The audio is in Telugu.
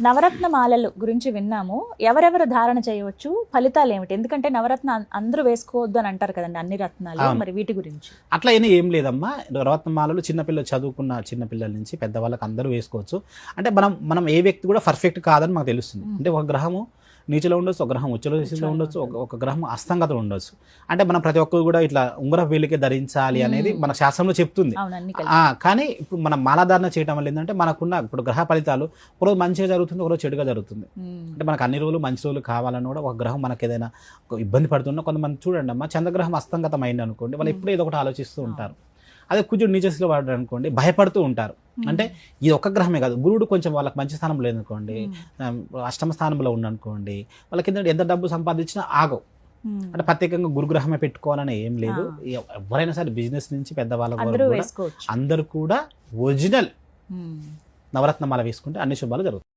నవరత్న మాలలు గురించి విన్నాము. ఎవరెవరు ధారణ చేయవచ్చు, ఫలితాలు ఏమిటి? ఎందుకంటే నవరత్న అందరూ వేసుకోవద్దు అని అంటారు కదండి, అన్ని రత్నాలు. మరి వీటి గురించి అట్లా ఏం లేదమ్మా. రత్నమాలలు చిన్నపిల్లలు, చదువుకున్న చిన్నపిల్లల నుంచి పెద్దవాళ్ళకి అందరూ వేసుకోవచ్చు. అంటే మనం ఏ వ్యక్తి కూడా పర్ఫెక్ట్ కాదని మాకు తెలుస్తుంది. అంటే ఒక గ్రహము నీచులో ఉండొచ్చు, ఒక గ్రహం ఉచ్చలో ఉండొచ్చు, ఒక గ్రహం అస్తంగతలో ఉండొచ్చు. అంటే మనం ప్రతి ఒక్కరు కూడా ఇట్లా ఉంగరపు వేలికే ధరించాలి అనేది మన శాస్త్రంలో చెప్తుంది. కానీ ఇప్పుడు మనం మాలాధారణ చేయడం వల్ల ఏంటంటే మనకున్న ఇప్పుడు గ్రహ ఫలితాలు ఒకరోజు మంచిగా జరుగుతుంది, ఒకరోజు చెడుగా జరుగుతుంది. అంటే మనకు అన్ని రోజులు మంచి రోజులు కావాలని కూడా ఒక గ్రహం మనకి ఏదైనా ఇబ్బంది పడుతున్నా కొంతమంది చూడండి అమ్మా, చంద్రగ్రహం అస్తంగతం అయింది అనుకోండి, వాళ్ళు ఎప్పుడూ ఏదో ఒకటి ఆలోచిస్తూ ఉంటారు. అదే కుజుడు నీచస్థితిలో వాడారు అనుకోండి, భయపడుతూ ఉంటారు. అంటే ఇది ఒక్క గ్రహమే కాదు, గురుడు కొంచెం వాళ్ళకి మంచి స్థానంలో లేదనుకోండి, అష్టమ స్థానంలో ఉండనుకోండి, వాళ్ళకి ఎంత డబ్బు సంపాదించినా ఆగవు. అంటే ప్రత్యేకంగా గురుగ్రహమే పెట్టుకోవాలని ఏం లేదు. ఎవరైనా సరే బిజినెస్ నుంచి పెద్దవాళ్ళ వరకు అందరూ కూడా ఒరిజినల్ నవరత్నమాల వేసుకుంటే అన్ని శుభాలు జరుగుతాయి.